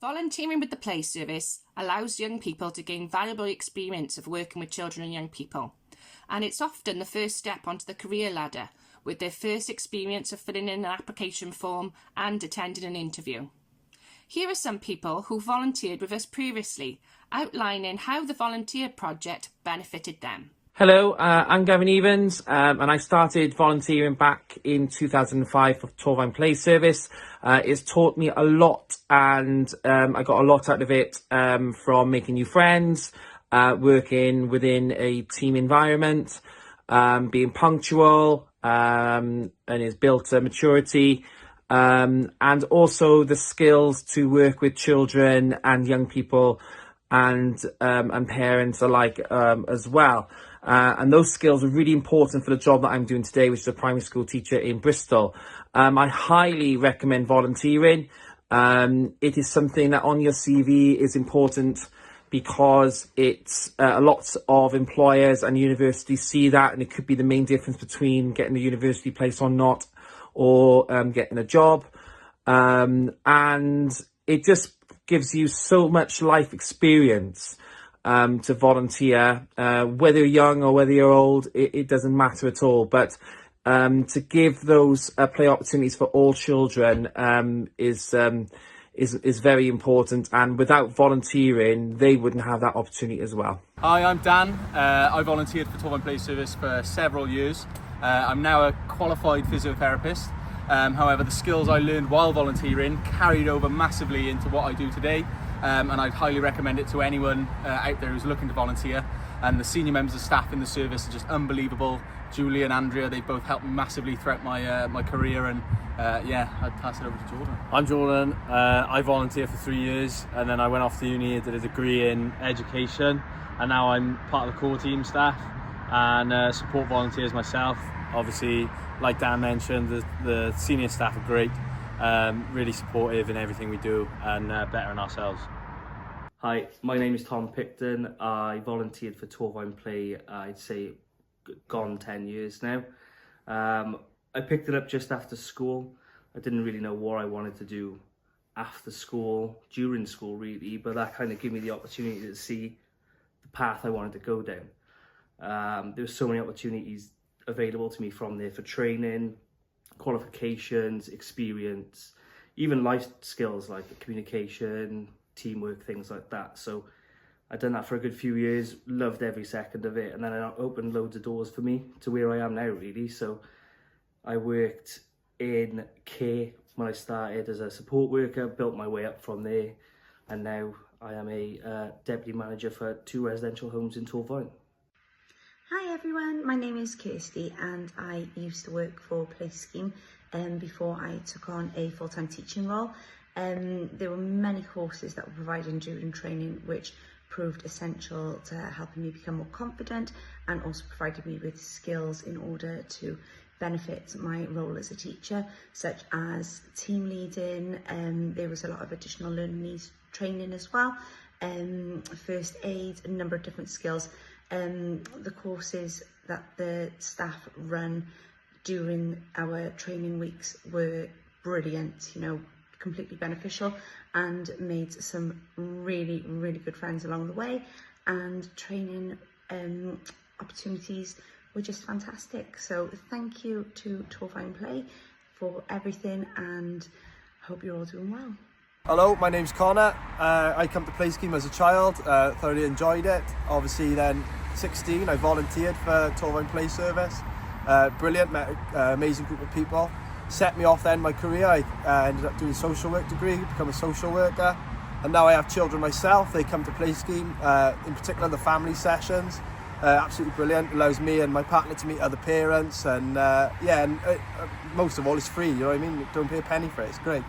Volunteering with the Play Service allows young people to gain valuable experience of working with children and young people, and it's often the first step onto the career ladder, with their first experience of filling in an application form and attending an interview. Here are some people who volunteered with us previously, outlining how the volunteer project benefited them. Hello, I'm Gavin Evans, and I started volunteering back in 2005 for Torfaen Play Service. It's taught me a lot, and I got a lot out of it from making new friends, working within a team environment, being punctual, and it's built a maturity, and also the skills to work with children and young people and parents alike as well. And those skills are really important for the job that I'm doing today, which is a primary school teacher in Bristol. I highly recommend volunteering. It is something that on your CV is important because it's a lot of employers and universities see that, and it could be the main difference between getting a university place or not, or getting a job. And it just gives you so much life experience to volunteer, whether you're young or whether you're old, it doesn't matter at all. But to give those play opportunities for all children is very important, and without volunteering, they wouldn't have that opportunity as well. Hi, I'm Dan. I volunteered for Torfaen Play Service for several years. I'm now a qualified physiotherapist. However, the skills I learned while volunteering carried over massively into what I do today. And I'd highly recommend it to anyone out there who's looking to volunteer. And the senior members of staff in the service are just unbelievable. Julie and Andrea, they both helped me massively throughout my career, and I'd pass it over to Jordan. I'm Jordan. I volunteered for 3 years, and then I went off to uni, did a degree in education, and now I'm part of the core team staff and support volunteers myself. Obviously, like Dan mentioned, the senior staff are great. Really supportive in everything we do and bettering ourselves. Hi, my name is Tom Picton. I volunteered for Torfaen Play, I'd say gone 10 years now. I picked it up just after school. I didn't really know what I wanted to do after school, during school really, but that kind of gave me the opportunity to see the path I wanted to go down. There were so many opportunities available to me from there for training, qualifications, experience, even life skills like communication, teamwork, things like that. So I'd done that for a good few years, loved every second of it, and then it opened loads of doors for me to where I am now really. So I worked in care when I started as a support worker, built my way up from there, and now I am a deputy manager for 2 residential homes in Torfaen. Hi everyone, my name is Kirsty and I used to work for Play Scheme before I took on a full-time teaching role. There were many courses that were provided during training which proved essential to helping me become more confident, and also provided me with skills in order to benefit my role as a teacher, such as team leading. There was a lot of additional learning needs training as well, first aid, a number of different skills. The courses that the staff run during our training weeks were brilliant, completely beneficial, and made some really good friends along the way, and training opportunities were just fantastic. So thank you to Torfaen Play for everything, and hope you're all doing well. Hello, my name's Connor. I come to Play Scheme as a child, thoroughly enjoyed it. Obviously then 16 I volunteered for Torfaen Play Service. Brilliant, met an amazing group of people. Set me off then my career. I ended up doing a social work degree, become a social worker, and now I have children myself. They come to Play Scheme, in particular the family sessions. Absolutely brilliant. Allows me and my partner to meet other parents, and most of all it's free, you know what I mean? Don't pay a penny for it, it's great.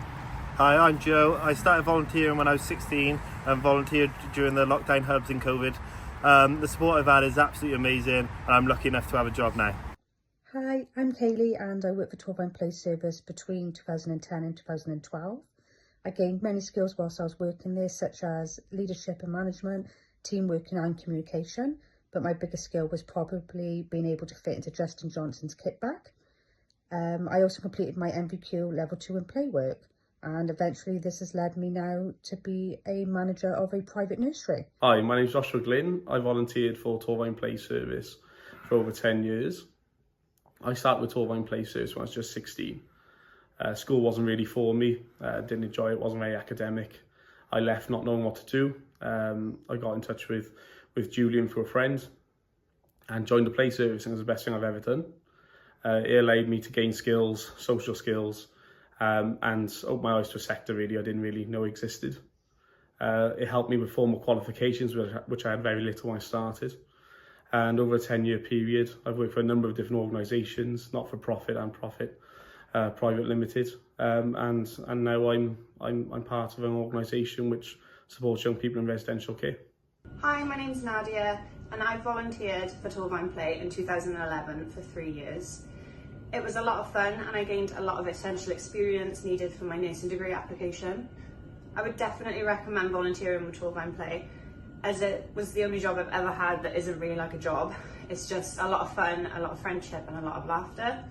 Hi, I'm Joe. I started volunteering when I was 16 and volunteered during the lockdown hubs in COVID. The support I've had is absolutely amazing, and I'm lucky enough to have a job now. Hi, I'm Kaylee and I worked for Torfaen Play Service between 2010 and 2012. I gained many skills whilst I was working there, such as leadership and management, teamwork and communication, but my biggest skill was probably being able to fit into Justin Johnson's kit bag. I also completed my MVQ level 2 in play work. and eventually this has led me now to be a manager of a private nursery. Hi, my name's Joshua Glynn. I volunteered for Torfaen Play Service for over 10 years. I started with Torfaen Play Service when I was just 16. School wasn't really for me, didn't enjoy it, wasn't very academic. I left not knowing what to do. I got in touch with Julian through a friend and joined the play service, and it was the best thing I've ever done. It allowed me to gain skills, social skills, and open my eyes to a sector really I didn't really know existed. It helped me with formal qualifications, which I had very little when I started. And over a 10-year period, I've worked for a number of different organisations, not-for-profit and profit, private limited, and now I'm part of an organisation which supports young people in residential care. Hi, my name's Nadia, and I volunteered for Torfaen Play in 2011 for 3 years. It was a lot of fun, and I gained a lot of essential experience needed for my nursing degree application. I would definitely recommend volunteering with Torfaen Play, as it was the only job I've ever had that isn't really like a job. It's just a lot of fun, a lot of friendship, and a lot of laughter.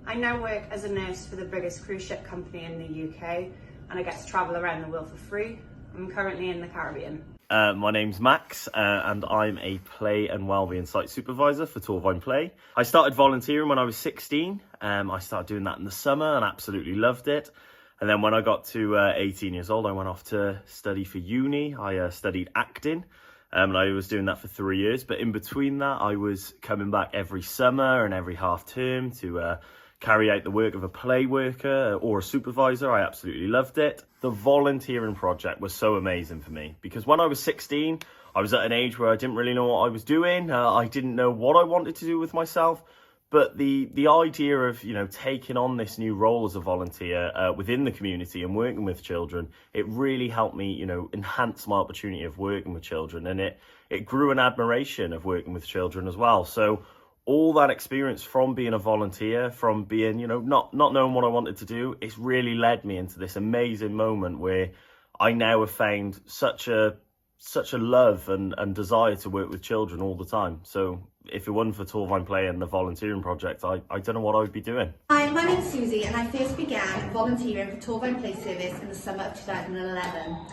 I now work as a nurse for the biggest cruise ship company in the UK, and I get to travel around the world for free. I'm currently in the Caribbean. My name's Max, and I'm a play and wellbeing site supervisor for Torfaen Play. I started volunteering when I was 16. I started doing that in the summer and absolutely loved it. And then when I got to 18 years old, I went off to study for uni. I studied acting, and I was doing that for 3 years. But in between that, I was coming back every summer and every half term to carry out the work of a play worker or a supervisor. I absolutely loved it. The volunteering project was so amazing for me because when I was 16, I was at an age where I didn't really know what I was doing. I didn't know what I wanted to do with myself. But the idea of, taking on this new role as a volunteer within the community and working with children, it really helped me, enhance my opportunity of working with children. And it grew an admiration of working with children as well. So all that experience from being a volunteer, from being, not knowing what I wanted to do, it's really led me into this amazing moment where I now have found such a love and desire to work with children all the time. So if it wasn't for Torfaen Play and the volunteering project, I don't know what I would be doing. Hi, my name's Susie, and I first began volunteering for Torfaen Play Service in the summer of 2011.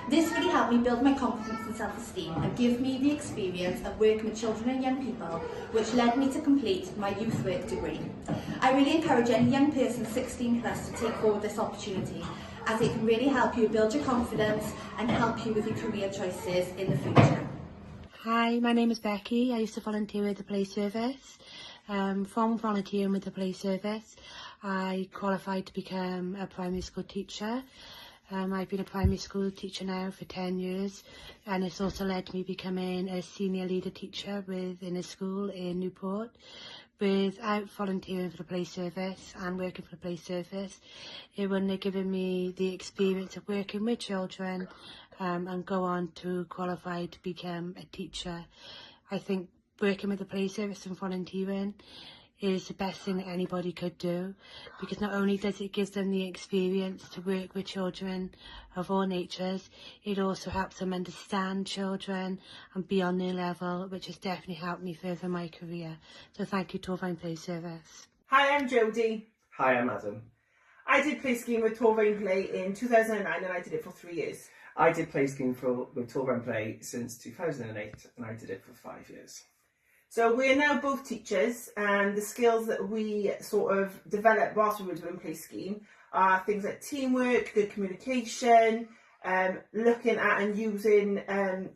This really helped me build my confidence and self-esteem and give me the experience of working with children and young people, which led me to complete my youth work degree. I really encourage any young person 16 plus to take forward this opportunity, as it can really help you build your confidence and help you with your career choices in the future. Hi, my name is Becky. I used to volunteer with the play service. From volunteering with the play service, I qualified to become a primary school teacher. I've been a primary school teacher now for 10 years, and it's also led to me becoming a senior leader teacher within a school in Newport. Without volunteering for the play service and working for the play service, it wouldn't have given me the experience of working with children and go on to qualify to become a teacher. I think working with the play service and volunteering is the best thing that anybody could do, because not only does it give them the experience to work with children of all natures, it also helps them understand children and be on their level, which has definitely helped me further my career. So thank you, Torfaen Play Service. Hi, I'm Jodie. Hi, I'm Adam. I did play skiing with Torfaen Play in 2009 and I did it for 3 years. I did play skiing with Torfaen Play since 2008 and I did it for 5 years. So we're now both teachers, and the skills that we sort of developed whilst we were doing play scheme are things like teamwork, good communication, looking at and using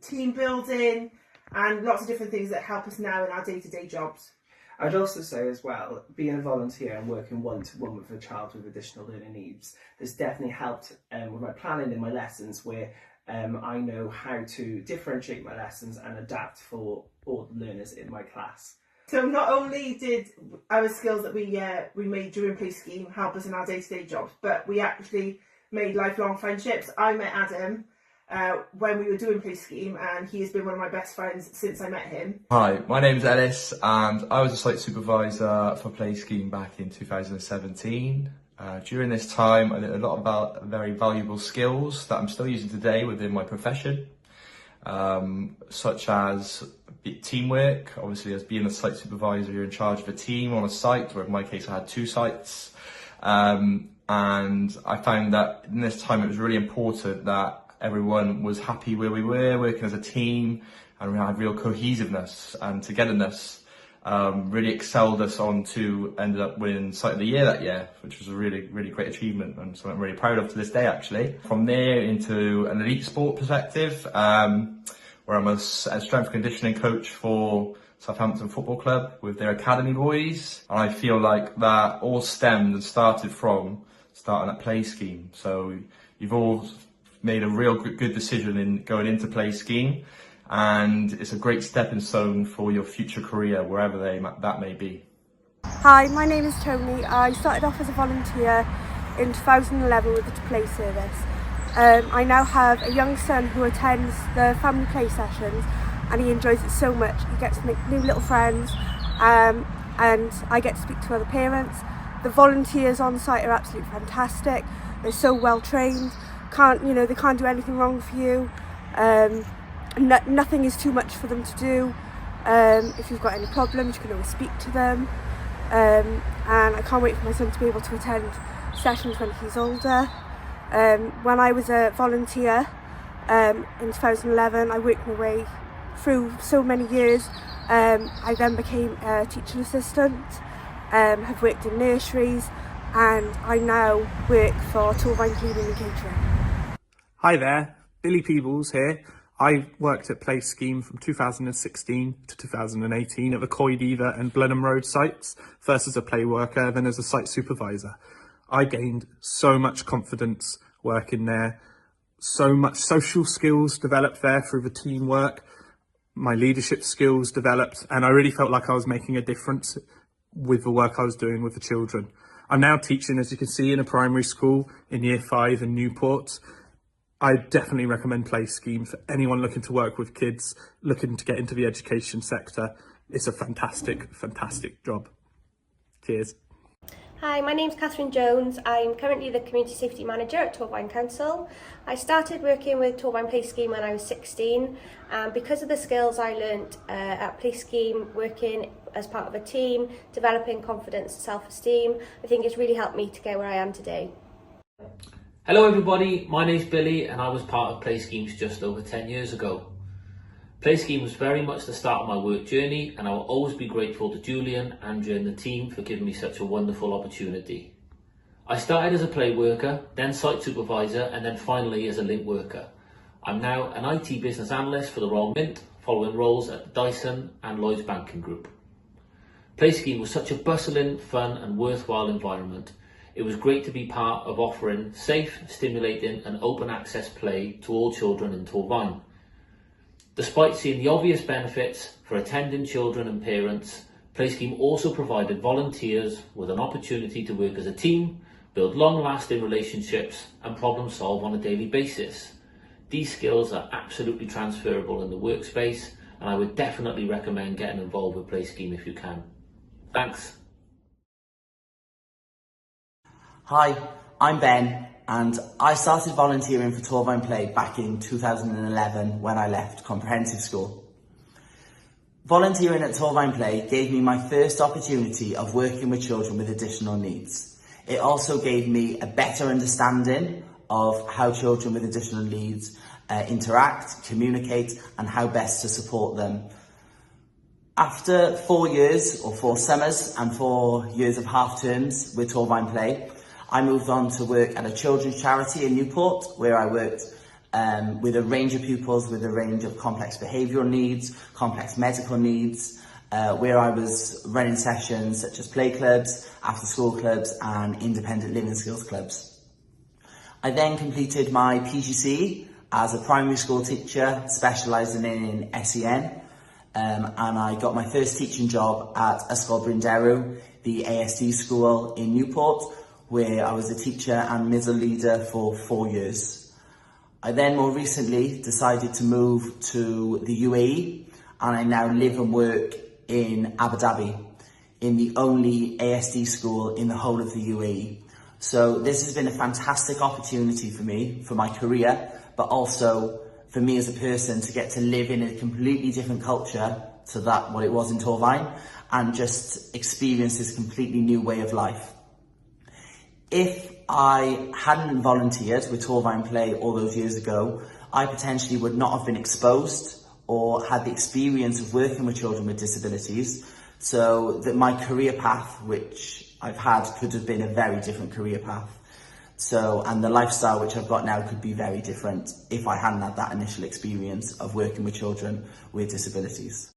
team building, and lots of different things that help us now in our day-to-day jobs. I'd also say as well, being a volunteer and working one-to-one with a child with additional learning needs has definitely helped with my planning in my lessons, where I know how to differentiate my lessons and adapt for all the learners in my class. So not only did our skills that we made during play scheme help us in our day-to-day jobs, but we actually made lifelong friendships. I met Adam when we were doing play scheme, and he has been one of my best friends since I met him. Hi, my name's Ellis, and I was a site supervisor for play scheme back in 2017. During this time, I learned a lot about very valuable skills that I'm still using today within my profession, such as teamwork. Obviously, as being a site supervisor, you're in charge of a team on a site, or in my case, I had 2 sites. And and I found that in this time it was really important that everyone was happy where we were, working as a team, and we had real cohesiveness and togetherness. Really excelled us on to ended up winning Site of the Year that year, which was a really, really great achievement and something I'm really proud of to this day actually. From there into an elite sport perspective, where I'm a strength and conditioning coach for Southampton Football Club with their academy boys. And I feel like that all stemmed and started from starting at Play Scheme. So you've all made a real good decision in going into Play Scheme, and it's a great stepping stone for your future career, wherever that may be. Hi, my name is Tony. I started off as a volunteer in 2011 with the Play Service. I now have a young son who attends the family play sessions, and he enjoys it so much. He gets to make new little friends, and I get to speak to other parents. The volunteers on site are absolutely fantastic. They're so well trained. They can't do anything wrong for you. Nothing is too much for them to do. If you've got any problems, you can always speak to them. And I can't wait for my son to be able to attend sessions when he's older. When I was a volunteer in 2011, I worked my way through so many years. I then became a teaching assistant, have worked in nurseries, and I now work for Torfaen Cleaning and Catering. Hi there, Billy Peebles here. I worked at Play Scheme from 2016 to 2018 at the Coed and Blenheim Road sites, first as a play worker, then as a site supervisor. I gained so much confidence working there, so much social skills developed there through the teamwork, my leadership skills developed, and I really felt like I was making a difference with the work I was doing with the children. I'm now teaching, as you can see, in a primary school in Year 5 in Newport. I definitely recommend Play Scheme for anyone looking to work with kids, looking to get into the education sector. It's a fantastic, fantastic job. Cheers. Hi, my name's Catherine Jones. I'm currently the Community Safety Manager at Torfaen Council. I started working with Torfaen Play Scheme when I was 16, and because of the skills I learnt at Play Scheme, working as part of a team, developing confidence and self-esteem, I think it's really helped me to get where I am today. Hello everybody, my name's Billy and I was part of Play Schemes just over 10 years ago. Play Scheme was very much the start of my work journey, and I will always be grateful to Julian, Andrew and the team for giving me such a wonderful opportunity. I started as a play worker, then site supervisor, and then finally as a link worker. I'm now an IT business analyst for the Royal Mint, following roles at Dyson and Lloyds Banking Group. Play Scheme was such a bustling, fun and worthwhile environment. It was great to be part of offering safe, stimulating and open access play to all children in Torfaen. Despite seeing the obvious benefits for attending children and parents, Play Scheme also provided volunteers with an opportunity to work as a team, build long-lasting relationships and problem solve on a daily basis. These skills are absolutely transferable in the workspace, and I would definitely recommend getting involved with Play Scheme if you can. Thanks. Hi, I'm Ben, and I started volunteering for Torfaen Play back in 2011 when I left comprehensive school. Volunteering at Torfaen Play gave me my first opportunity of working with children with additional needs. It also gave me a better understanding of how children with additional needs interact, communicate, and how best to support them. After 4 years, or 4 summers, and 4 years of half terms with Torfaen Play, I moved on to work at a children's charity in Newport, where I worked with a range of pupils with a range of complex behavioural needs, complex medical needs, where I was running sessions such as play clubs, after school clubs and independent living skills clubs. I then completed my PGCE as a primary school teacher specialising in SEN, and I got my first teaching job at Ysgol Brynderw, the ASD school in Newport, where I was a teacher and middle leader for 4 years. I then more recently decided to move to the UAE, and I now live and work in Abu Dhabi, in the only ASD school in the whole of the UAE. So this has been a fantastic opportunity for me, for my career, but also for me as a person to get to live in a completely different culture to that what it was in Torfaen, and just experience this completely new way of life. If I hadn't volunteered with Torfaen Play all those years ago, I potentially would not have been exposed or had the experience of working with children with disabilities, so that my career path, which I've had, could have been a very different career path. So, and the lifestyle which I've got now could be very different if I hadn't had that initial experience of working with children with disabilities.